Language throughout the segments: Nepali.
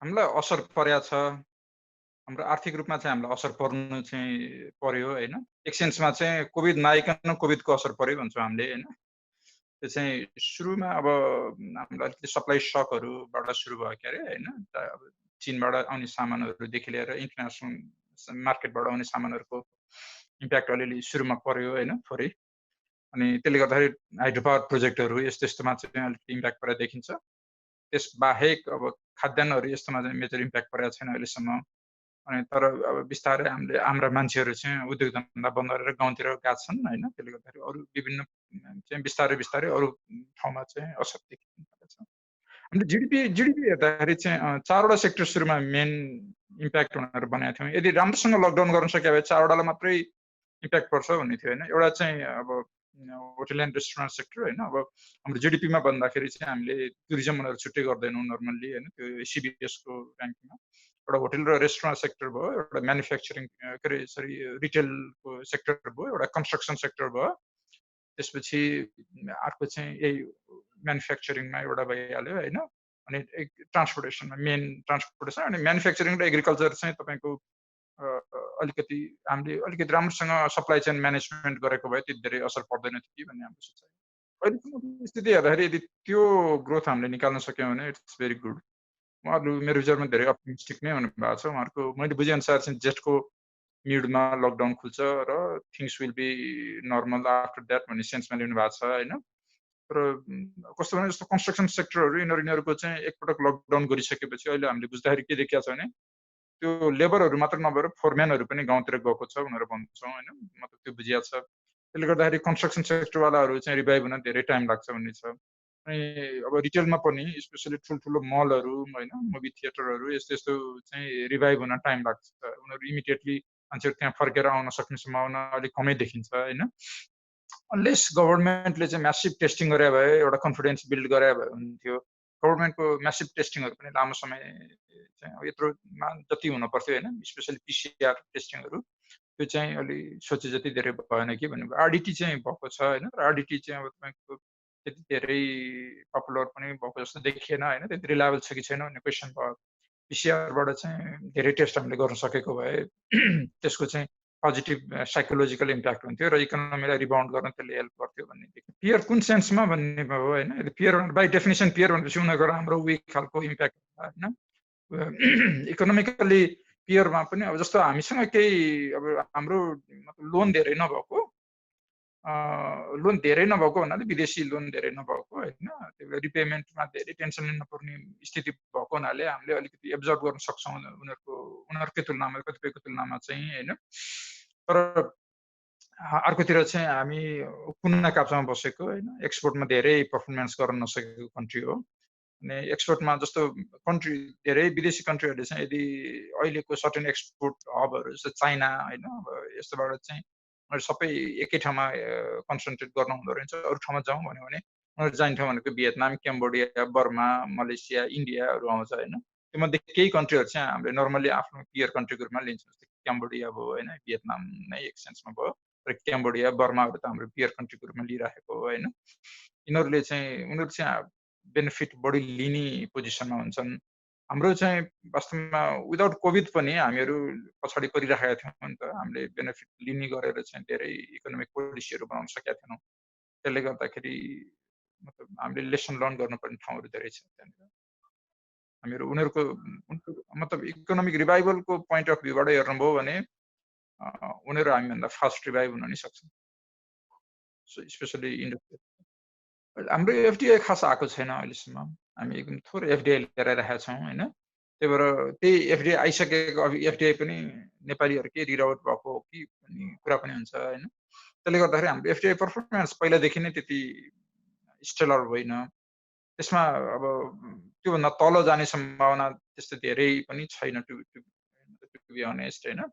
हामीलाई असर परेको छ। हाम्रो आर्थिक रूपमा चाहिँ हामीलाई असर पर्नु चाहिँ पर्यो होइन। एक सेन्समा चाहिँ कोभिड नआइकन कोभिडको असर पर्यो भन्छौँ हामीले होइन। त्यो चाहिँ सुरुमा अब हामीलाई अलिकति सप्लाई सकहरूबाट सुरु भयो के अरे होइन। अब चीनबाट आउने सामानहरूदेखि लिएर इन्टरनेसनल मार्केटबाट आउने सामानहरूको इम्प्याक्ट अलिअलि सुरुमा पर्यो होइन थोरै। अनि त्यसले गर्दाखेरि हाइड्रो पावर प्रोजेक्टहरू यस्तो यस्तोमा चाहिँ अलिकति इम्प्याक्ट परेको देखिन्छ। त्यसबाहेक अब खाद्यान्नहरू यस्तोमा चाहिँ मेजर इम्प्याक्ट परेको छैन अहिलेसम्म। अनि तर अब बिस्तारै हाम्रा मान्छेहरू चाहिँ उद्योग धन्दा बन्द गरेर गाउँतिर गएका छन् होइन। त्यसले गर्दाखेरि अरू विभिन्न चाहिँ बिस्तारै बिस्तारै अरू ठाउँमा चाहिँ असर देखिरहेको छ। हामीले जिडिपी हेर्दाखेरि चाहिँ 4वटा सेक्टर सुरुमा मेन इम्प्याक्ट भनेर बनाएको थियौँ। यदि राम्रोसँग लकडाउन गर्न सक्यो भए 4वटालाई मात्रै इम्प्याक्ट पर्छ भन्ने थियो होइन। एउटा चाहिँ अब होटल एन्ड रेस्टुरेन्ट सेक्टर होइन। अब हाम्रो जिडिपीमा भन्दाखेरि चाहिँ हामीले टुरिज्म भनेर छुट्टै गर्दैनौँ नर्मल्ली होइन। त्यो सिबिएसको ऱ्याङ्किङमा एउटा होटल र रेस्टुरेन्ट सेक्टर भयो, एउटा म्यानुफ्याक्चरिङ के अरे सरी रिटेलको सेक्टर भयो, एउटा कन्स्ट्रक्सन सेक्टर भयो। त्यसपछि अर्को चाहिँ यही म्यानुफ्याक्चरिङमा एउटा भइहाल्यो होइन। अनि ट्रान्सपोर्टेसनमा मेन ट्रान्सपोर्टेसन अनि म्यानुफ्याक्चरिङ र एग्रिकल्चर चाहिँ तपाईँको अलिकति हामीले अलिकति राम्रोसँग सप्लाई चेन म्यानेजमेन्ट गरेको भए त्यति धेरै असर पर्दैन थियो कि भन्ने हाम्रो सोचाइ। अहिलेसम्मको स्थिति हेर्दाखेरि यदि त्यो ग्रोथ हामीले निकाल्न सक्यौँ भने इट्स भेरी गुड। उहाँहरू मेरो विचारमा धेरै अप्टिमिस्टिक नै हुनुभएको छ। उहाँहरूको मैले बुझेअनुसार चाहिँ जेठको मिडमा लकडाउन खुल्छ र things will be normal after that भन्ने सेन्समा लिनु भएको छ होइन। तर कस्तो भने जस्तो कन्स्ट्रक्सन सेक्टरहरू यिनीहरूको चाहिँ एकपटक लकडाउन गरिसकेपछि अहिले हामीले बुझ्दाखेरि के देखिएको छ भने त्यो लेबरहरू मात्र नभएर फोरम्यानहरू पनि गाउँतिर गएको छ भनेर भन्छौँ होइन। मतलब त्यो बुझिएको छ। त्यसले गर्दाखेरि कन्स्ट्रक्सन सेक्टरवालाहरू चाहिँ रिभाइभ हुन धेरै टाइम लाग्छ भन्ने छ। अनि अब रिटेलमा पनि स्पेसली ठुल्ठुलो मलहरू होइन, मुभी थिएटरहरू यस्तो यस्तो चाहिँ रिभाइभ हुन टाइम लाग्छ। उनीहरू इमिडिएटली मान्छेहरू त्यहाँ फर्केर आउन सक्ने सम्भावना अलिक कमै देखिन्छ होइन। अनलेस गभर्मेन्टले चाहिँ म्यासिभ टेस्टिङ गरे भए एउटा कन्फिडेन्स बिल्ड गरे भए हुन्थ्यो। गभर्मेन्टको म्यासिभ टेस्टिङहरू पनि लामो समय चाहिँ अब यत्रोमा जति हुन पर्थ्यो होइन, स्पेसली पिसिआर टेस्टिङहरू त्यो चाहिँ अलि सोचे जति धेरै भएन कि भनेको। आरडिटी चाहिँ भएको छ होइन। तर आरडिटी चाहिँ अब तपाईँको त्यति धेरै पपुलर पनि भएको जस्तो देखिएन होइन। त्यति रिलायबल छ कि छैन भन्ने क्वेसन भयो। पिसिआरबाट चाहिँ धेरै टेस्ट हामीले गर्न सकेको भए त्यसको चाहिँ पोजिटिभ साइकोलोजिकल इम्प्याक्ट हुन्थ्यो र इकोनोमीलाई रिबाउन्ड गर्न त्यसले हेल्प गर्थ्यो भन्ने देखियो। पियर कुन सेन्समा भन्ने भयो होइन। पियर बाई डेफिनेसन पियर भनेपछि उनीहरूको राम्रो विक खालको इम्प्याक्ट होइन। इकोनोमिकली पियरमा पनि अब जस्तो हामीसँग केही अब हाम्रो लोन धेरै नभएको भन्नाले विदेशी लोन धेरै नभएको होइन। त्यो रिपेमेन्टमा धेरै टेन्सन लिनु पर्ने स्थिति भएको हुनाले हामीले अलिकति एब्जर्भ गर्न सक्छौँ उनीहरूकै तुलनामा कतिपयको तुलनामा चाहिँ होइन। तर अर्कोतिर चाहिँ हामी कुना काप्चामा बसेको होइन। एक्सपोर्टमा धेरै पर्फर्मेन्स गर्न नसकेको कन्ट्री हो। अनि एक्सपोर्टमा जस्तो कन्ट्री धेरै विदेशी कन्ट्रीहरूले चाहिँ यदि अहिलेको सर्टेन एक्सपोर्ट हबहरू जस्तो चाइना होइन अब यस्तोबाट चाहिँ उनीहरू सबै एकै ठाउँमा कन्सन्ट्रेट गर्नु हुँदो रहेछ। अरू ठाउँमा जाउँ भन्यो भने उनीहरू जाने ठाउँ भनेको भियतनाम, क्याम्बोडिया, बर्मा, मलेसिया, इन्डियाहरू आउँछ होइन। त्योमध्ये केही कन्ट्रीहरू चाहिँ हामीले नर्मली आफ्नो पियर कन्ट्रीको रूपमा लिन्छौँ। जस्तै क्याम्बोडिया भयो होइन, भियतनाम नै एक सेन्समा भयो। र क्याम्बोडिया, बर्माहरू त हाम्रो पियर कन्ट्रीको रूपमा लिइराखेको हो होइन। उनीहरू चाहिँ बेनिफिट बढी लिने पोजिसनमा हुन्छन्। हाम्रो चाहिँ वास्तवमा विदाउट कोभिड पनि हामीहरू पछाडि परिराखेका थियौँ नि त। हामीले बेनिफिट लिने गरेर चाहिँ धेरै इकोनोमिक पोलिसीहरू बनाउन सकेका थिएनौँ। त्यसले गर्दाखेरि मतलब हामीले लेसन लर्न गर्नुपर्ने ठाउँहरू धेरै छ त्यहाँनिर। हामीहरू उनीहरूको मतलब इकोनोमिक रिभाइभलको पोइन्ट अफ भ्यूबाट हेर्नुभयो भने उनीहरू हामीभन्दा फास्ट रिभाइभ हुन नि सक्छन्। स्पेसली इन्डस्ट्री हाम्रो एफडिआई खास आएको छैन अहिलेसम्म। हामी एकदम थोरै एफडिआई लिएर राखेका छौँ होइन। त्यही भएर त्यही एफडिआई आइसकेको अब एफडिआई पनि नेपालीहरूकै रिडाउट भएको हो कि भन्ने कुरा पनि हुन्छ होइन। त्यसले गर्दाखेरि हाम्रो एफडिआई पर्फर्मेन्स पहिलादेखि नै त्यति स्टेलर होइन। त्यसमा अब त्योभन्दा तल जाने सम्भावना त्यस्तो धेरै पनि छैन टु बी अनेस्ट होइन।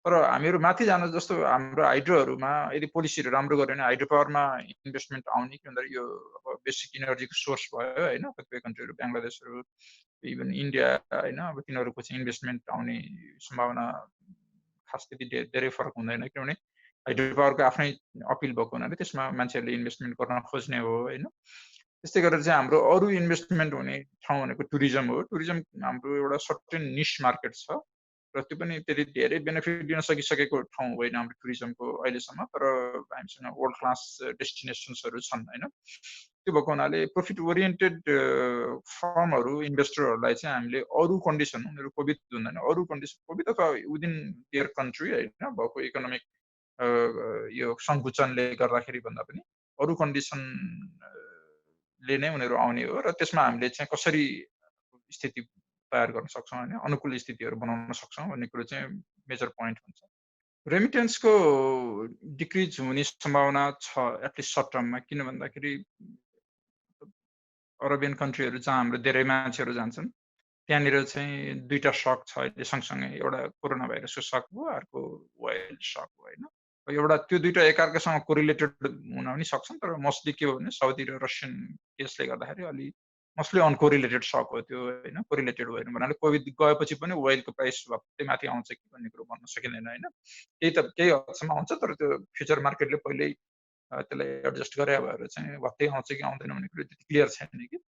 तर हामीहरू माथि जानु जस्तो हाम्रो हाइड्रोहरूमा यदि पोलिसीहरू राम्रो गऱ्यो भने हाइड्रो पावरमा इन्भेस्टमेन्ट आउने कि भन्दा यो अब बेसिक इनर्जीको सोर्स भयो होइन। कतिपय कन्ट्रीहरू बङ्गलादेशहरू इभन इन्डिया होइन। अब तिनीहरूको चाहिँ इन्भेस्टमेन्ट आउने सम्भावना खास त्यति धेरै फरक हुँदैन किनभने हाइड्रो पावरको आफ्नै अपिल भएको हुनाले त्यसमा मान्छेहरूले इन्भेस्टमेन्ट गर्न खोज्ने हो होइन। त्यस्तै गरेर चाहिँ हाम्रो अरू इन्भेस्टमेन्ट हुने ठाउँ भनेको टुरिज्म हो। टुरिज्म हाम्रो एउटा सर्टेन निश मार्केट छ र त्यो पनि त्यति धेरै बेनिफिट दिन सकिसकेको ठाउँ होइन हाम्रो टुरिज्मको अहिलेसम्म। तर हामीसँग वर्ल्ड क्लास डेस्टिनेसन्सहरू छन् होइन। त्यो भएको हुनाले प्रफिट ओरिएन्टेड फर्महरू इन्भेस्टरहरूलाई चाहिँ हामीले अरू कन्डिसन उनीहरू कोभिड हुँदैन अरू कन्डिसन कोभिड अथवा विदिन देयर कन्ट्री होइन भएको इकोनोमिक यो सङ्कुचनले गर्दाखेरि भन्दा पनि अरू कन्डिसन ले नै उनीहरू आउने हो र त्यसमा हामीले चाहिँ कसरी स्थिति तयार गर्न सक्छौँ होइन अनुकूल स्थितिहरू बनाउन सक्छौँ भन्ने कुरो चाहिँ मेजर पोइन्ट हुन्छ। रेमिटेन्सको डिक्रिज हुने सम्भावना छ एटलिस्ट सर्ट टर्ममा। किन भन्दाखेरि अरबियन कन्ट्रीहरू जहाँ हाम्रो धेरै मान्छेहरू जान्छन् त्यहाँनिर चाहिँ दुईटा सक छ अहिले सँगसँगै। एउटा कोरोना भाइरसको सक हो, अर्को ओइल सक हो होइन। एउटा त्यो दुईटा एकअर्कासँग कोरिलेटेड हुन पनि सक्छन् तर मोस्टली के हो भने साउदी र रसियन केसले गर्दाखेरि अलि मोस्टली अनकोरिलेटेड सक हो त्यो होइन। कोरिलेटेड होइन भन्नाले कोभिड गएपछि पनि ओइलको प्राइस भत्तै माथि आउँछ कि भन्ने कुरो भन्न सकिँदैन होइन। केही हदसम्म आउँछ तर त्यो फ्युचर मार्केटले पहिल्यै त्यसलाई एडजस्ट गरे भएर चाहिँ भत्तै आउँछ कि आउँदैन भन्ने कुरो त्यति क्लियर छैन कि।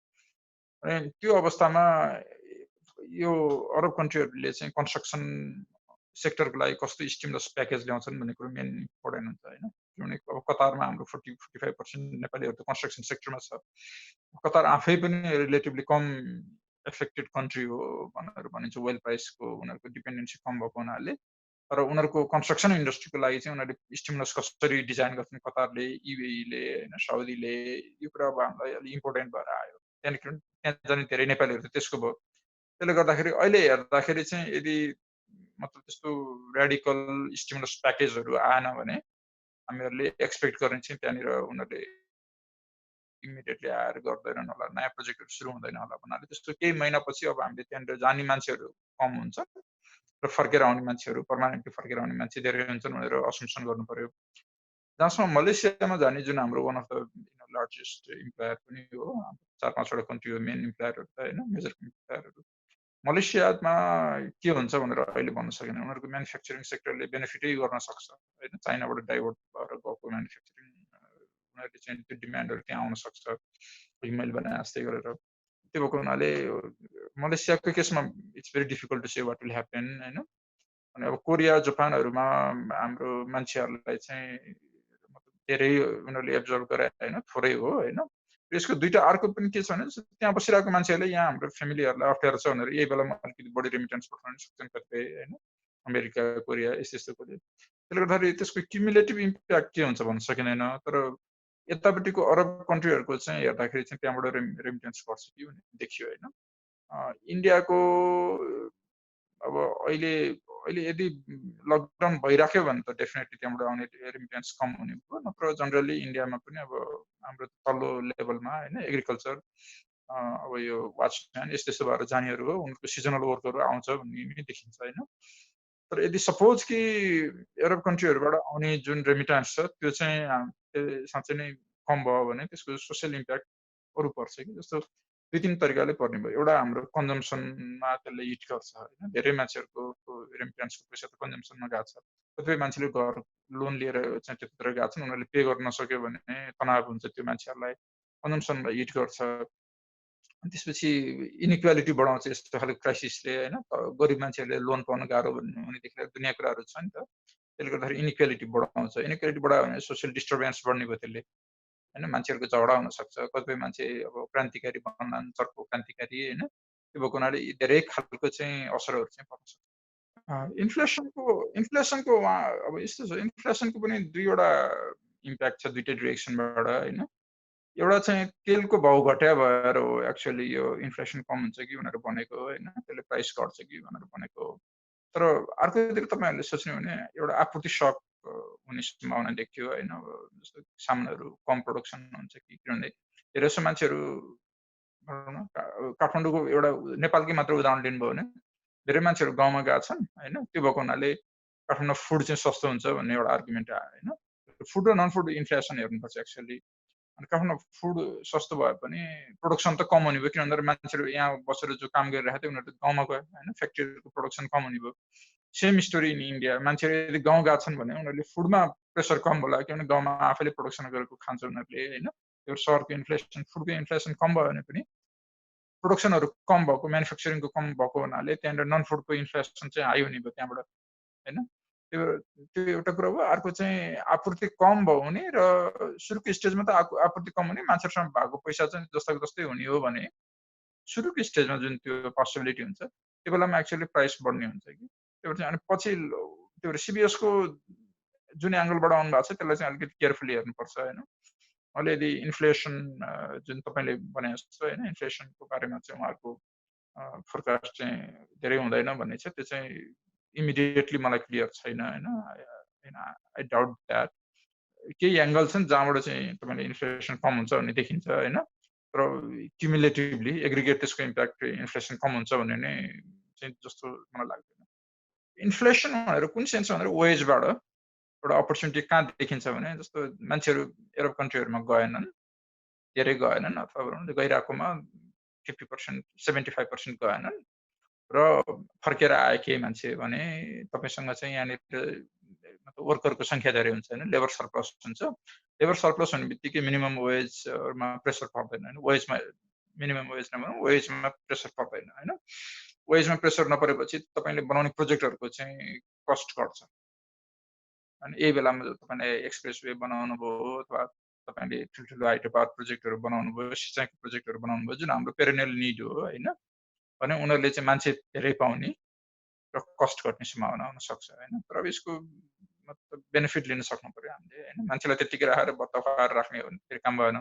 अनि त्यो अवस्थामा यो अरब कन्ट्रीहरूले चाहिँ कन्स्ट्रक्सन सेक्टरको लागि कस्तो स्टिमुलस प्याकेज ल्याउँछन् भन्ने कुरो मेन इम्पोर्टेन्ट हुन्छ होइन। किनभने अब कतारमा हाम्रो 40-45% नेपालीहरू त कन्स्ट्रक्सन सेक्टरमा छ। कतार आफै पनि रिलेटिभली कम एफेक्टेड कन्ट्री हो भनेर भनिन्छ ओइल प्राइसको उनीहरूको डिपेन्डेन्सी कम भएको हुनाले। तर उनीहरूको कन्स्ट्रक्सन इन्डस्ट्रीको लागि चाहिँ उनीहरूले स्टिमुलस कसरी डिजाइन गर्छन् कतारले युएईले होइन साउदीले यो कुरा अब हामीलाई अलिक इम्पोर्टेन्ट भएर आयो। त्यहाँ जाने धेरै नेपालीहरू त त्यसको भयो। त्यसले गर्दाखेरि अहिले हेर्दाखेरि चाहिँ यदि मतलब त्यस्तो रेडिकल स्टिमुलस प्याकेजहरू आएन भने हामीहरूले एक्सपेक्ट गर्ने चाहिँ त्यहाँनिर उनीहरूले इमिडिएटली आएर गर्दैनन् होला, नयाँ प्रोजेक्टहरू सुरु हुँदैन होला भन्नाले त्यस्तो केही महिनापछि अब हामीले त्यहाँनिर जाने मान्छेहरू कम हुन्छ र फर्केर आउने मान्छेहरू पर्मानेन्टली फर्केर आउने मान्छे धेरै हुन्छन् भनेर असम्सन गर्नु पर्यो। जहाँसम्म मलेसियामा जाने जुन हाम्रो one of the largest employer पनि हो 4-5वटा कन्ट्री हो मेन इम्प्लोयरहरू त होइन मेजर इम्प्लोयरहरू। मलेसियामा के हुन्छ भनेर अहिले भन्न सकिँदैन। उनीहरूको म्यानुफ्याक्चरिङ सेक्टरले बेनिफिटै गर्न सक्छ होइन। चाइनाबाट डाइभर्ट भएर गएको म्यानुफ्याक्चरिङ उनीहरूले चाहिँ त्यो डिमान्डहरू त्यहाँ आउन सक्छ मैले भने जस्तै गरेर। त्यो भएको हुनाले मलेसियाको केसमा it's very difficult to say what will happen होइन। अनि अब कोरिया जापानहरूमा हाम्रो मान्छेहरूलाई चाहिँ धेरै उनीहरूले एब्जर्भ गरे होइन थोरै हो होइन। यसको दुईटा अर्को पनि के छ भने त्यहाँ बसिरहेको मान्छेहरूले यहाँ हाम्रो फ्यामिलीहरूलाई अप्ठ्यारो छ भनेर यही बेलामा अलिकति बढी रेमिटेन्स पठाउन सक्छन् कतिपय होइन अमेरिका कोरिया यस्तो यस्तो कुरो। त्यसले गर्दाखेरि त्यसको क्युमुलेटिभ इम्प्याक्ट के हुन्छ भन्न सकिँदैन। तर यतापट्टिको अरब कन्ट्रीहरूको चाहिँ हेर्दाखेरि चाहिँ त्यहाँबाट रेमिटेन्स गर्छ कि भन्ने देखियो होइन। इन्डियाको अब अहिले यदि लकडाउन भइराख्यो भने त डेफिनेटली त्यहाँबाट आउने रेमिटेन्स कम हुने भयो। नत्र जनरली इन्डियामा पनि अब हाम्रो तल्लो लेभलमा होइन एग्रिकल्चर अब यो वाचम्यान यस्तो यस्तो भएर जानेहरू हो उनीहरूको सिजनल वर्कहरू आउँछ भन्ने पनि देखिन्छ होइन। तर यदि सपोज कि अरब कन्ट्रीहरूबाट आउने जुन रेमिटेन्स छ त्यो चाहिँ साँच्चै नै कम भयो भने त्यसको सोसियल इम्प्याक्ट अरू पर्छ कि। जस्तो 2-3 तरिकाले पर्ने भयो। एउटा हाम्रो कन्जम्सनमा त्यसले हिट गर्छ होइन। धेरै मान्छेहरूको रेमिटेन्सको पैसा त कन्जम्सनमा गएको छ। कतिपय मान्छेले घर लोन लिएर चाहिँ त्यतातिर गएको छन् उनीहरूले पे गर्न नसक्यो भने तनाव हुन्छ त्यो मान्छेहरूलाई कन्जम्सनलाई हिट गर्छ। अनि त्यसपछि इनइक्वालिटी बढाउँछ यस्तो खालको क्राइसिसले होइन। गरिब मान्छेहरूले लोन पाउन गाह्रो हुनेदेखि दुनियाँ कुराहरू छ नि त। त्यसले गर्दाखेरि इनइक्वालिटी बढाउँछ। इनइक्वालिटी बढायो भने सोसियल डिस्टर्बेन्स बढ्ने भयो त्यसले होइन। मान्छेहरूको झगडा हुनसक्छ। कतिपय मान्छे अब क्रान्तिकारी बन्लान् चर्को क्रान्तिकारी होइन। त्यो भएको हुनाले धेरै खालको चाहिँ असरहरू चाहिँ पर्न सक्छ। इन्फ्लेसनको अब यस्तो छ इन्फ्लेसनको पनि दुईवटा इम्प्याक्ट छ दुईटै डिरेक्सनबाट होइन। एउटा चाहिँ तेलको भाउ घट्या भएर हो एक्चुअली यो इन्फ्लेसन कम हुन्छ कि भनेर भनेको होइन। त्यसले प्राइस घट्छ कि भनेर भनेको हो। तर अर्कोतिर तपाईँहरूले सोच्नु भने एउटा आपूर्ति सक हुने सम्भावना देखियो होइन। अब जस्तो सामानहरू कम प्रोडक्सन हुन्छ कि किनभने धेरै जसो मान्छेहरू भनौँ न काठमाडौँको एउटा नेपालकै मात्र उदाहरण लिनुभयो भने धेरै मान्छेहरू गाउँमा गएको छन् होइन। त्यो भएको हुनाले काठमाडौँमा फुड चाहिँ सस्तो हुन्छ भन्ने एउटा आर्गुमेन्ट आयो होइन। फुड र नन फुड इन्फ्लेसन हेर्नुपर्छ एक्चुअली। अनि काठमाडौँमा फुड सस्तो भए पनि प्रोडक्सन त कम हुने भयो। किन भन्दाखेरि मान्छेहरू यहाँ बसेर जो काम गरिरहेको थियो उनीहरू गाउँमा गयो होइन। फ्याक्ट्रीहरूको प्रोडक्सन कम हुने भयो। Same story in India. मान्छेहरू यदि गाउँ गएको छन् भने उनीहरूले फुडमा प्रेसर कम होला किनभने गाउँमा आफैले प्रोडक्सन गरेको खान्छ उनीहरूले होइन। त्यो सहरको इन्फ्लेसन फुडको इन्फ्लेसन कम भयो भने पनि प्रोडक्सनहरू कम भएको म्यानुफ्याक्चरिङको कम भएको हुनाले त्यहाँनिर नन फुडको इन्फ्लेसन चाहिँ हाई हुने भयो त्यहाँबाट होइन त्यो त्यो एउटा कुरा हो अर्को चाहिँ आपूर्ति कम भयो भने र सुरुको स्टेजमा त आपूर्ति कम हुने मान्छेहरूसँग भएको पैसा चाहिँ जस्ताको जस्तै हुने हो भने सुरुको स्टेजमा जुन त्यो पोसिबिलिटी हुन्छ त्यो बेलामा एक्चुअली प्राइस बढ्ने हुन्छ कि त्यो चाहिँ अनि पछि त्यो सिबिएसको जुन एङ्गलबाट आउनु भएको छ त्यसलाई चाहिँ अलिकति केयरफुली हेर्नुपर्छ होइन अहिले यदि इन्फ्लेसन जुन तपाईँले भने जस्तो होइन इन्फ्लेसनको बारेमा चाहिँ उहाँहरूको फोरकास्ट चाहिँ धेरै हुँदैन भन्ने छ त्यो चाहिँ इमिडिएटली मलाई क्लियर छैन होइन आई डाउट द्याट केही एङ्गल छन् जहाँबाट चाहिँ तपाईँले इन्फ्लेसन कम हुन्छ भन्ने देखिन्छ होइन तर क्युमुलेटिभली एग्रिगेट त्यसको इम्प्याक्ट इन्फ्लेसन कम हुन्छ भन्ने नै चाहिँ जस्तो मलाई लाग्दैन इन्फ्लेसन भनेर कुन सेन्समा भनेर वेजबाट एउटा अपर्च्युनिटी कहाँ देखिन्छ भने जस्तो मान्छेहरू एरब कन्ट्रीहरूमा गएनन् धेरै गएनन् अथवा गइरहेकोमा 50% 75% गएनन् र फर्केर आए केही मान्छे भने तपाईँसँग चाहिँ यहाँनिर वर्करको सङ्ख्या धेरै हुन्छ होइन लेबर सरप्लस हुन्छ लेबर सरप्लस हुने बित्तिकै मिनिमम वेजमा प्रेसर पर्दैन होइन वेजमा मिनिमम वेज नभनौँ वेजमा प्रेसर पर्दैन होइन वेजमा प्रेसर नपरेपछि तपाईँले बनाउने प्रोजेक्टहरूको चाहिँ कस्ट घट्छ अनि यही बेलामा तपाईँले एक्सप्रेस वे बनाउनु भयो अथवा तपाईँले ठुल्ठुलो हाइड्रो पावर प्रोजेक्टहरू बनाउनु भयो सिँचाइको प्रोजेक्टहरू बनाउनु भयो जुन हाम्रो पेरेनियल निड हो होइन भने उनीहरूले चाहिँ मान्छे धेरै पाउने र कस्ट घट्ने सम्भावना हुनसक्छ होइन तर अब यसको मतलब बेनिफिट लिन सक्नु पऱ्यो हामीले होइन मान्छेलाई त्यतिकै राखेर बत्ता खुवाएर राख्ने हो भने फेरि काम भएन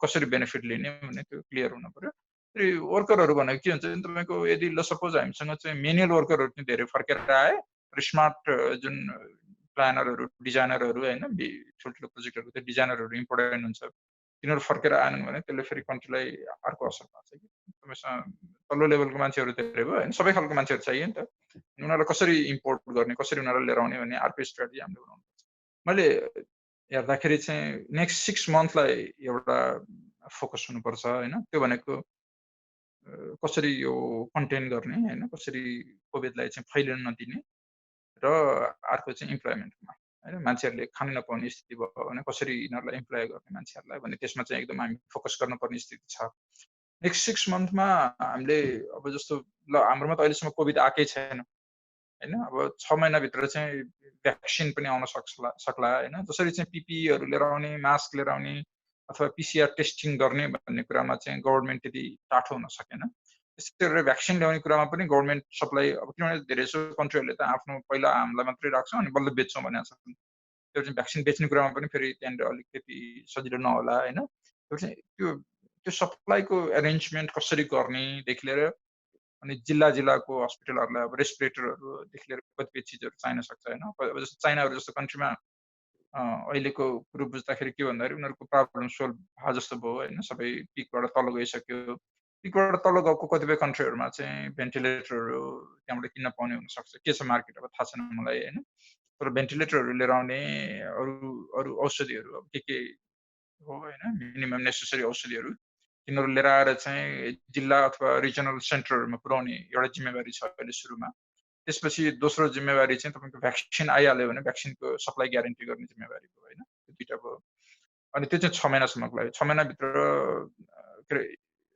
कसरी बेनिफिट लिने भन्ने त्यो क्लियर हुनु पऱ्यो फेरि वर्करहरू भनेको के हुन्छ भने तपाईँको यदि ल सपोज हामीसँग चाहिँ मेनुअल वर्करहरू चाहिँ धेरै फर्केर आए र स्मार्ट जुन प्लानरहरू डिजाइनरहरू होइन ठुल्ठुलो प्रोजेक्टहरूको त्यो डिजाइनरहरू इम्पोर्टेन्ट हुन्छ तिनीहरू फर्केर आएनन् भने त्यसले फेरि कन्ट्रीलाई अर्को असर पार्छ कि तपाईँसँग तल्लो लेभलको मान्छेहरू धेरै भयो होइन सबै खालको मान्छेहरू चाहियो नि त उनीहरूलाई कसरी इम्पोर्ट गर्ने कसरी उनीहरूलाई लिएर आउने भन्ने अर्को स्ट्राटेजी हामीले बनाउनुपर्छ मैले हेर्दाखेरि चाहिँ नेक्स्ट 6 मन्थलाई एउटा फोकस हुनुपर्छ होइन त्यो भनेको कसरी यो कन्टेन गर्ने होइन कसरी कोभिडलाई चाहिँ फैलिन नदिने र अर्को चाहिँ इम्प्लोइमेन्टमा होइन मान्छेहरूले खान नपाउने स्थिति भयो भने कसरी यिनीहरूलाई इम्प्लोय गर्ने मान्छेहरूलाई भने त्यसमा चाहिँ एकदम हामी फोकस गर्नुपर्ने स्थिति छ नेक्स्ट 6 मन्थमा हामीले अब जस्तो ल हाम्रोमा त अहिलेसम्म कोभिड आएकै छैन होइन अब 6 महिनाभित्र चाहिँ भ्याक्सिन पनि आउन सक्ला होइन जसरी चाहिँ पिपिईहरू लिएर आउने मास्क लिएर आउने अथवा पिसिआर टेस्टिङ गर्ने भन्ने कुरामा चाहिँ गभर्मेन्ट त्यति टाठो हुन सकेन त्यस्तै गरेर भ्याक्सिन ल्याउने कुरामा पनि गभर्मेन्ट सप्लाई अब किनभने धेरैजसो कन्ट्रीहरूले त आफ्नो पहिला हामीलाई मात्रै राख्छौँ अनि बल्ल बेच्छौँ भनेको छ त्यो चाहिँ भ्याक्सिन बेच्ने कुरामा पनि फेरि त्यहाँनिर अलिकति सजिलो नहोला होइन त्यो चाहिँ त्यो सप्लाईको एरेन्जमेन्ट कसरी गर्नेदेखि लिएर अनि जिल्लाको हस्पिटलहरूलाई अब रेस्पिरेटरहरूदेखि लिएर कतिपय चिजहरू चाहिन सक्छ होइन अब जस्तो चाइनाहरू जस्तो कन्ट्रीमा अहिलेको कुरो बुझ्दाखेरि के भन्दाखेरि उनीहरूको प्रब्लम सोल्भ भए जस्तो भयो होइन सबै पिकबाट तल गइसक्यो पिकबाट तल गएको कतिपय कन्ट्रीहरूमा चाहिँ भेन्टिलेटरहरू त्यहाँबाट किन्न पाउने हुनसक्छ के छ मार्केट अब थाहा छैन मलाई होइन तर भेन्टिलेटरहरू लिएर आउने अरू औषधिहरू अब के हो होइन मिनिमम नेसेसरी औषधिहरू तिनीहरू लिएर आएर चाहिँ जिल्ला अथवा रिजनल सेन्टरहरूमा पुर्याउने एउटा जिम्मेवारी छ अहिले सुरुमा त्यसपछि दोस्रो जिम्मेवारी चाहिँ तपाईँको भ्याक्सिन आइहाल्यो भने भ्याक्सिनको सप्लाई ग्यारेन्टी गर्ने जिम्मेवारी भयो होइन त्यो दुईवटा भयो अनि त्यो चाहिँ 6 महिनासम्मको लागि 6 महिनाभित्र के अरे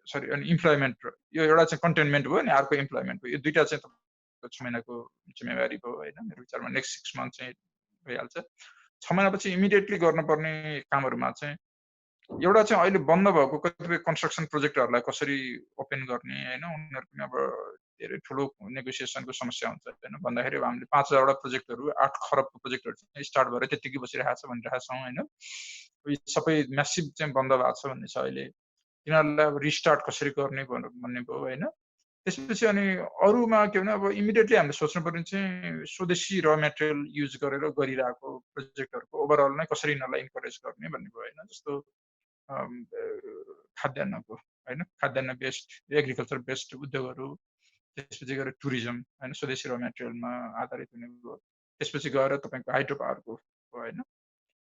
सरी अनि इम्प्लोइमेन्ट यो एउटा चाहिँ कन्टेनमेन्ट भयो अनि अर्को इम्प्लोइमेन्ट भयो यो दुईवटा चाहिँ तपाईँको 6 महिनाको जिम्मेवारी भयो होइन मेरो विचारमा नेक्स्ट 6 मन्थ चाहिँ भइहाल्छ 6 महिनापछि इमिडिएटली गर्नुपर्ने कामहरूमा चाहिँ एउटा चाहिँ अहिले बन्द भएको कतिपय कन्स्ट्रक्सन प्रोजेक्टहरूलाई कसरी ओपन गर्ने होइन उनीहरूको पनि अब धेरै ठुलो नेगोसिएसनको समस्या हुन्छ होइन भन्दाखेरि अब हामीले 5,000वटा प्रोजेक्टहरू 8 खरबको प्रोजेक्टहरू चाहिँ स्टार्ट भएर त्यतिकै बसिरहेको छ भनिरहेको छौँ होइन सबै म्यासिभ चाहिँ बन्द भएको छ भन्ने छ अहिले तिनीहरूलाई अब रिस्टार्ट कसरी गर्ने भन्ने भयो होइन त्यसपछि अनि अरूमा के भने अब इमिडिएटली हामीले सोच्नु पर्ने चाहिँ स्वदेशी र मेटेरियल युज गरेर गरिरहेको प्रोजेक्टहरूको ओभरअल नै कसरी यिनीहरूलाई इन्करेज गर्ने भन्ने भयो होइन जस्तो खाद्यान्नको होइन खाद्यान्न बेस्ड एग्रिकल्चर बेस्ड उद्योगहरू त्यसपछि गएर टुरिज्म होइन स्वदेशी र मेटेरियलमा आधारित हुने भयो त्यसपछि गएर तपाईँको हाइड्रो पावरको होइन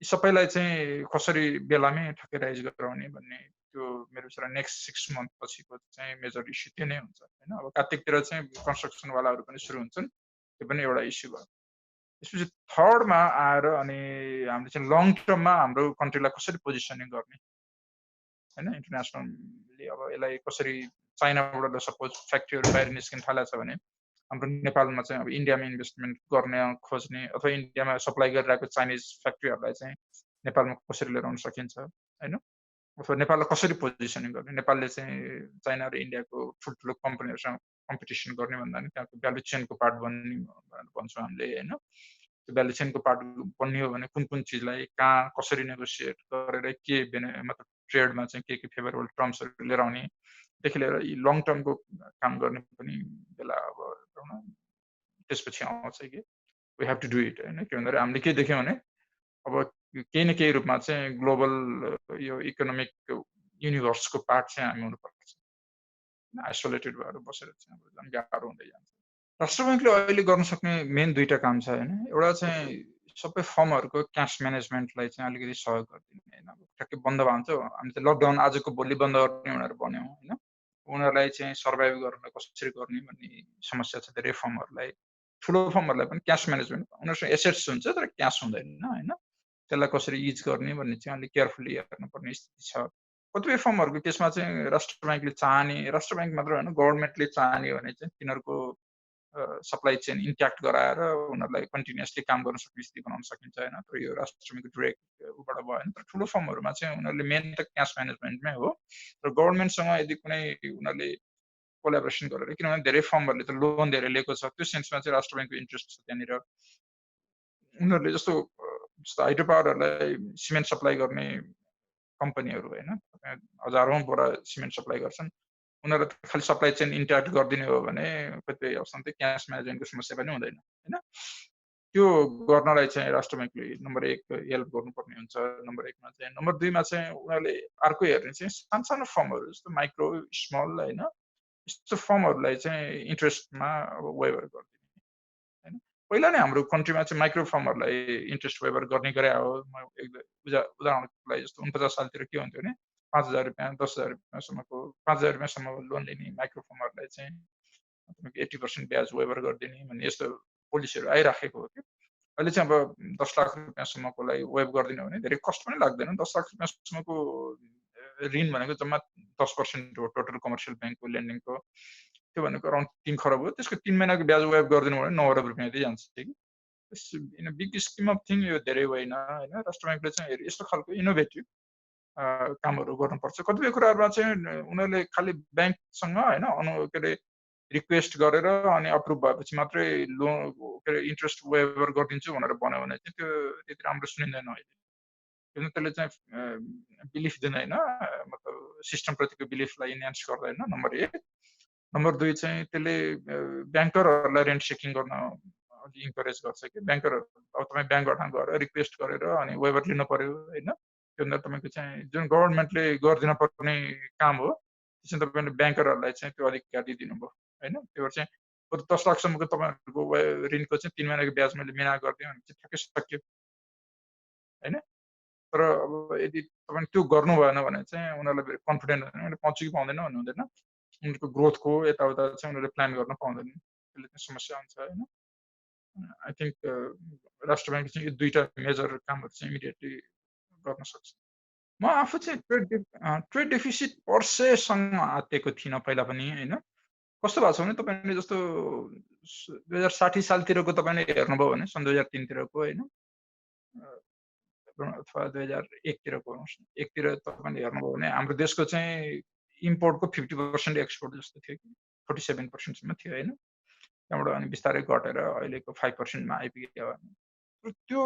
यी सबैलाई चाहिँ कसरी बेलामै ठकेराइज गराउने भन्ने त्यो मेरो विचार नेक्स्ट 6 मन्थ पछिको चाहिँ मेजर इस्यु त्यो नै हुन्छ होइन अब कार्तिकतिर चाहिँ कन्स्ट्रक्सनवालाहरू पनि सुरु हुन्छन् त्यो पनि एउटा इस्यु भयो त्यसपछि थर्डमा आएर अनि हामीले चाहिँ लङ टर्ममा हाम्रो कन्ट्रीलाई कसरी पोजिसनिङ गर्ने हैन इन्टरनेसनली अब यसलाई कसरी चाइनाबाट सपोज फ्याक्ट्रीहरू बाहिर निस्किन थालेको छ भने हाम्रो नेपालमा चाहिँ अब इन्डियामा इन्भेस्टमेन्ट गर्न खोज्ने अथवा इन्डियामा सप्लाई गरिरहेको चाइनिज फ्याक्ट्रीहरूलाई चाहिँ नेपालमा कसरी लिएर आउन सकिन्छ हैन अथवा नेपाललाई कसरी पोजिसनिङ गर्ने नेपालले चाहिँ चाइना र इन्डियाको ठुल्ठुलो कम्पनीहरूसँग कम्पिटिसन गर्ने भन्दा पनि त्यहाँको भ्यालु चेनको पार्ट बन्ने भन्छौँ हामीले हैन त्यो भ्यालु चेनको पार्ट बन्ने हो भने कुन चिजलाई कहाँ कसरी नेगोसिएट गरेर के मतलब ट्रेडमा चाहिँ के फेभरेबल टर्म्सहरू लिएर आउनेदेखि लिएर यी लङ टर्मको काम गर्ने पनि बेला अब त्यसपछि आउँछ कि we have to do it हैन के भन्दाखेरि हामीले के देख्यौँ भने अब केही न केही रूपमा चाहिँ ग्लोबल यो इकोनोमिक युनिभर्सको पार्ट चाहिँ हामी हुनुपर्छ आइसोलेटेड भएर बसेर चाहिँ अब झन् गाह्रो हुँदै जान्छ राष्ट्र ब्याङ्कले अहिले गर्न सक्ने मेन दुईटा काम छ हैन एउटा चाहिँ सबै फर्महरूको क्यास म्यानेजमेन्टलाई चाहिँ अलिकति सहयोग गरिदिने हैन अब ठ्याक्कै बन्द भन्छ हामी त लकडाउन आजको भोलि बन्द गर्ने भनेर भन्यौँ हैन उनीहरूलाई चाहिँ सर्भाइभ गर्न कसरी गर्ने भन्ने समस्या छ धेरै फर्महरूलाई ठुलो फर्महरूलाई पनि क्यास म्यानेजमेन्ट उनीहरूसँग एसेट्स हुन्छ तर क्यास हुँदैन हैन त्यसलाई कसरी युज गर्ने भन्ने चाहिँ अलिक केयरफुली हेर्नुपर्ने स्थिति छ कतिपय फर्महरूको केसमा चाहिँ राष्ट्र ब्याङ्कले चाहने राष्ट्र ब्याङ्क मात्र होइन गभर्मेन्टले चाहने भने चाहिँ तिनीहरूको सप्लाई चेन इन्ट्याक्ट गराएर उनीहरूलाई कन्टिन्युसली काम गर्न सक्ने स्थिति बनाउन सकिन्छ होइन तर यो राष्ट्र ब्याङ्कको डिरेक्ट उबाट भयो तर ठुलो फर्महरूमा चाहिँ उनीहरूले मेन त क्यास म्यानेजमेन्टमै हो र गभर्मेन्टसँग यदि कुनै उनीहरूले कोलाबोरेसन गरेर किनभने धेरै फर्महरूले त लोन धेरै लिएको छ त्यो सेन्समा चाहिँ राष्ट्र ब्याङ्कको इन्ट्रेस्ट छ त्यहाँनिर उनीहरूले जस्तो हाइड्रो पावरहरूलाई सिमेन्ट सप्लाई गर्ने कम्पनीहरू होइन हजारौँ बोरा सिमेन्ट सप्लाई गर्छन् उनीहरूलाई खालि सप्लाई चेन इन्ट्याक्ट गरिदिने हो भने कतिपय अवस्थामा चाहिँ क्यास म्यानेजमेन्टको समस्या पनि हुँदैन होइन त्यो गर्नलाई चाहिँ राष्ट्र ब्याङ्कले नम्बर 1 हेल्प गर्नुपर्ने हुन्छ नम्बर 1 मा चाहिँ नम्बर 2 मा चाहिँ उनीहरूले अर्को हेर्ने चाहिँ सानो फर्महरू जस्तो माइक्रो स्मल होइन यस्तो फर्महरूलाई चाहिँ इन्ट्रेस्टमा अब वेभर गरिदिने होइन पहिला नै हाम्रो कन्ट्रीमा चाहिँ माइक्रो फर्महरूलाई इन्ट्रेस्ट वेभर गर्ने गरे हो म उदाहरणको लागि जस्तो 49 सालतिर के हुन्थ्यो भने 5,000 रुपियाँ 10,000 रुपियाँसम्मको 5,000 रुपियाँसम्म लोन लिने माइक्रो फर्महरूलाई चाहिँ 80% ब्याज वेभर गरिदिने भन्ने यस्तो पोलिसीहरू आइराखेको हो कि अहिले चाहिँ अब 10 लाख रुपियाँसम्मकोलाई वेभ गरिदिनु भने धेरै कस्ट पनि लाग्दैन 10 लाख रुपियाँसम्मको ऋण भनेको जम्मा 10% हो टोटल कमर्सियल ब्याङ्कको लेन्डिङको त्यो भनेको अराउन्ड 3 खरब हो त्यसको 3 महिनाको ब्याज वेभ गरिदिनु भने 9 अरब रुपियाँ जान्छ कि in big scheme of thing यो धेरै होइन होइन राष्ट्र ब्याङ्कले चाहिँ यस्तो खालको इनोभेटिभ कामहरू गर्नुपर्छ कतिपय कुराहरूमा चाहिँ उनीहरूले खालि ब्याङ्कसँग होइन के अरे रिक्वेस्ट गरेर अनि अप्रुभ भएपछि मात्रै लोन के अरे इन्ट्रेस्ट वेभर गरिदिन्छु भनेर भन्यो भने चाहिँ त्यो त्यति राम्रो सुनिँदैन अहिले किन त्यसले चाहिँ बिलिफ दिँदैन मतलब सिस्टमप्रतिको बिलिफलाई इन्हान्स गर्दैन नम्बर 1 नम्बर 2 चाहिँ त्यसले ब्याङ्करहरूलाई रेन्ट सेकिङ गर्न इन्करेज गर्छ कि ब्याङ्करहरू अब तपाईँ ब्याङ्कबाट गएर रिक्वेस्ट गरेर अनि वेभर लिनु पर्यो होइन त्यो भन्दा तपाईँको चाहिँ जुन गभर्मेन्टले गरिदिन पर्ने काम हो त्यो चाहिँ तपाईँले ब्याङ्करहरूलाई चाहिँ त्यो अधिकार दिनुभयो होइन त्यो चाहिँ 10 लाखसम्मको तपाईँहरूको ऋणको चाहिँ 3 महिनाको ब्याज मैले मिना गरिदिएँ भने चाहिँ ठ्याक्कै सक्यो होइन तर अब यदि तपाईँले त्यो गर्नु भएन भने चाहिँ उनीहरूलाई कन्फिडेन्ट हुँदैन उनीहरूले पाउँछ कि पाउँदैन भन्नु हुँदैन उनीहरूको ग्रोथको यताउता चाहिँ उनीहरूले प्लान गर्न पाउँदैन त्यसले चाहिँ समस्या हुन्छ होइन आई थिङ्क राष्ट्र ब्याङ्कले चाहिँ यो दुईवटा मेजर कामहरू चाहिँ इमिडिएटली गर्न सक्छ म आफू चाहिँ ट्रेड डेफिसिट पर्सेसँग आत्तिएको थिइनँ पहिला पनि होइन कस्तो भएको छ भने तपाईँले जस्तो 2060 सालतिरको तपाईँले हेर्नुभयो भने सन् 2003तिरको होइन अथवा 2001तिरको एकतिर तपाईँले हेर्नुभयो भने हाम्रो देशको चाहिँ इम्पोर्टको 50% एक्सपोर्ट जस्तो थियो कि 47%सम्म थियो होइन त्यहाँबाट अनि बिस्तारै घटेर अहिलेको 5%मा आइपुग्यो त्यो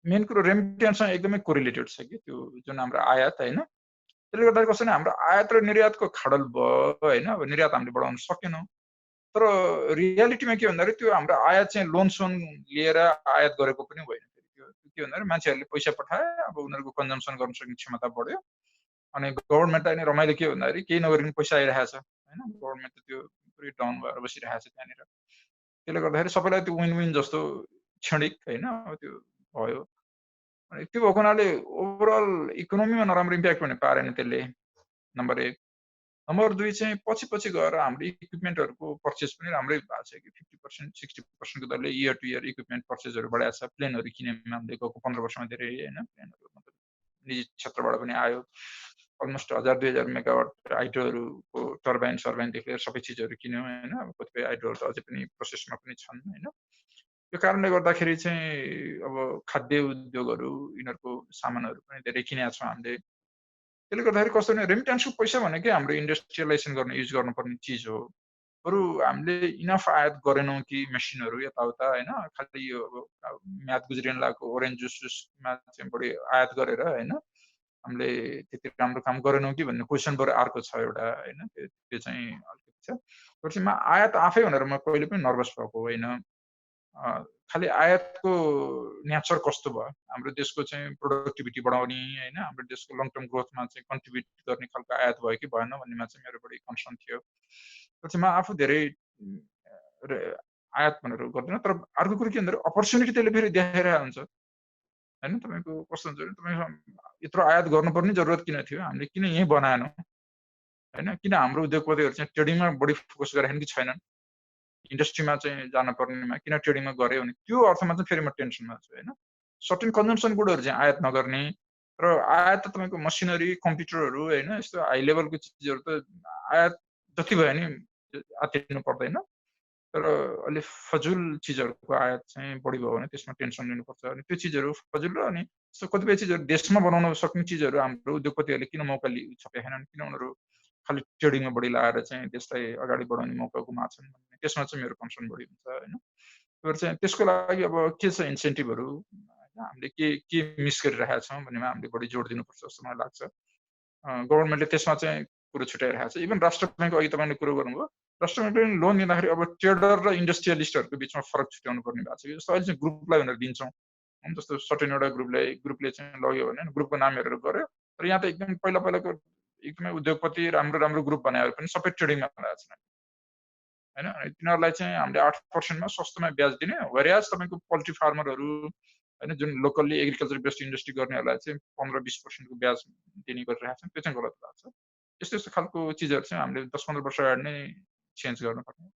मेन कुरो रेमिटेन्ससँग एकदमै कोरिलेटेड छ कि त्यो जुन हाम्रो आयात होइन त्यसले गर्दा कसरी हाम्रो आयात र निर्यातको खाडल भयो होइन अब निर्यात हामीले बढाउन सकेनौँ तर रियालिटीमा के भन्दाखेरि त्यो हाम्रो आयात चाहिँ लोन सोन लिएर आयात गरेको पनि होइन त्यो के भन्दाखेरि मान्छेहरूले पैसा पठाए अब उनीहरूको कन्जम्सन गर्न सक्ने क्षमता बढ्यो अनि गभर्मेन्टलाई नै रमाइलो के भन्दाखेरि केही नगरिकन पैसा आइरहेको छ होइन गभर्मेन्ट त त्यो पुरै डाउन भएर बसिरहेको छ त्यहाँनिर त्यसले गर्दाखेरि सबैलाई त्यो विन विन जस्तो क्षणिक होइन त्यो भयो अनि त्यो भएको हुनाले ओभरअल इकोनोमीमा नराम्रो इम्प्याक्ट पनि पारेन त्यसले नम्बर 1 नम्बर 2 चाहिँ पछि गएर हाम्रो इक्विपमेन्टहरूको पर्चेस पनि राम्रै भएको छ कि 50% 60%को दरले इयर टु इयर इक्विपमेन्ट पर्चेसहरू बढाएको छ प्लेनहरू किनेमा हामीले गएको 15 वर्षमा धेरै होइन प्लेनहरू मतलब निजी क्षेत्रबाट पनि आयो अलमोस्ट 1000-2000 मेगावाट हाइड्रोहरूको टर्बाइनदेखि लिएर सबै चिजहरू किन्यौँ होइन। अब कतिपय हाइड्रोहरू त अझै पनि प्रोसेसमा पनि छन् होइन। त्यो कारणले गर्दाखेरि चाहिँ अब खाद्य उद्योगहरू यिनीहरूको सामानहरू पनि धेरै किनेका छौँ हामीले। त्यसले गर्दाखेरि कस्तो भने रेमिट्यान्सको पैसा भनेकै हाम्रो इन्डस्ट्रियलाइजेसन गर्न युज गर्नुपर्ने चिज हो। बरु हामीले इनफ आयात गरेनौँ कि मेसिनहरू यताउता होइन, खालि यो अब म्याद गुज्रिन लागेको ओरेन्ज जुसमा चाहिँ बढी आयात गरेर होइन, हामीले त्यति राम्रो काम गरेनौँ कि भन्ने क्वेसन बरु अर्को छ एउटा होइन। त्यो चाहिँ अलिकति छ। पछि आयात आफै भनेर म कहिले पनि नर्भस भएको होइन। खालि आयातको नेचर कस्तो भयो, हाम्रो देशको चाहिँ प्रोडक्टिभिटी बढाउने होइन, हाम्रो देशको लङ टर्म ग्रोथमा चाहिँ कन्ट्रिब्युट गर्ने खालको आयात भयो कि भएन भन्नेमा चाहिँ मेरो बढी कन्सर्न थियो। पछि म आफू धेरै आयात भनेर गर्दिनँ, तर अर्को कुरो के भन्दाखेरि अपर्च्युनिटी त्यसले फेरि देखाइरहेको हुन्छ होइन। तपाईँको कस्तो हुन्छ भने तपाईँको यत्रो आयात गर्नुपर्ने जरुरत किन थियो, हामीले किन यहीँ बनाएनौँ होइन, किन हाम्रो उद्योगपतिहरू चाहिँ ट्रेडिङमा बढी फोकस गरेछन् कि छैनन्, इन्डस्ट्रीमा चाहिँ जानुपर्नेमा किन ट्रेडिङमा गऱ्यो भने त्यो अर्थमा चाहिँ फेरि म टेन्सनमा छु होइन। सर्टेन कन्जम्सन गुडहरू चाहिँ आयात नगर्ने, र आयात त तपाईँको मसिनरी कम्प्युटरहरू होइन, यस्तो हाई लेभलको चिजहरू त आयात जति भयो नि आत्तिनु पर्दैन, तर अलि फजुल चिजहरूको आयात चाहिँ बढी भयो भने त्यसमा टेन्सन लिनुपर्छ। अनि त्यो चिजहरू फजुल र अनि यस्तो कतिपय चिजहरू देशमा बनाउन सक्ने चिजहरू हाम्रो उद्योगपतिहरूले किन मौका छपेनन्, किन उनीहरू खालि ट्रेडिङमा बढी लगाएर चाहिँ देशलाई अगाडि बढाउने मौका गुमाछन् भन्ने त्यसमा चाहिँ मेरो कन्सर्न बढी हुन्छ होइन। त्यो चाहिँ त्यसको लागि अब के छ इन्सेन्टिभहरू, हामीले के मिस गरिरहेका छौँ भन्नेमा हामीले बढी जोड दिनुपर्छ जस्तो मलाई लाग्छ। गभर्नमेन्टले त्यसमा चाहिँ कुरो छुट्याइरहेको छ। इभन राष्ट्र ब्याङ्क अघि तपाईँले कुरो गर्नुभयो, राष्ट्र ब्याङ्कले लोन दिँदाखेरि अब ट्रेडर र इन्डस्ट्रियलिस्टहरूको बिचमा फरक छुट्याउनु पर्ने भएको छ। जस्तो अहिले चाहिँ ग्रुपलाई भनेर दिन्छौँ, जस्तो सर्टेन एउटा ग्रुपले चाहिँ लग्यो भने ग्रुपको नाम हेरेर गऱ्यो, तर यहाँ त एकदम पहिलाको एकदमै उद्योगपति राम्रो ग्रुप बनाएर पनि सबै ट्रेडिङमा लगाएको छन् होइन। तिनीहरूलाई चाहिँ हामीले 8% सस्तोमा ब्याज दिने, वेरियाज तपाईँको पोल्ट्री फार्मरहरू होइन, जुन लोकल्ली एग्रिकल्चर बेस्ड इन्डस्ट्री गर्नेहरूलाई चाहिँ 15-20% को ब्याज दिने गरिरहेको छन्, त्यो चाहिँ गलत भएको छ। यस्तो खालको चिजहरू चाहिँ हामीले 10-15 वर्ष अगाडि नै चेन्ज गर्नुपर्ने।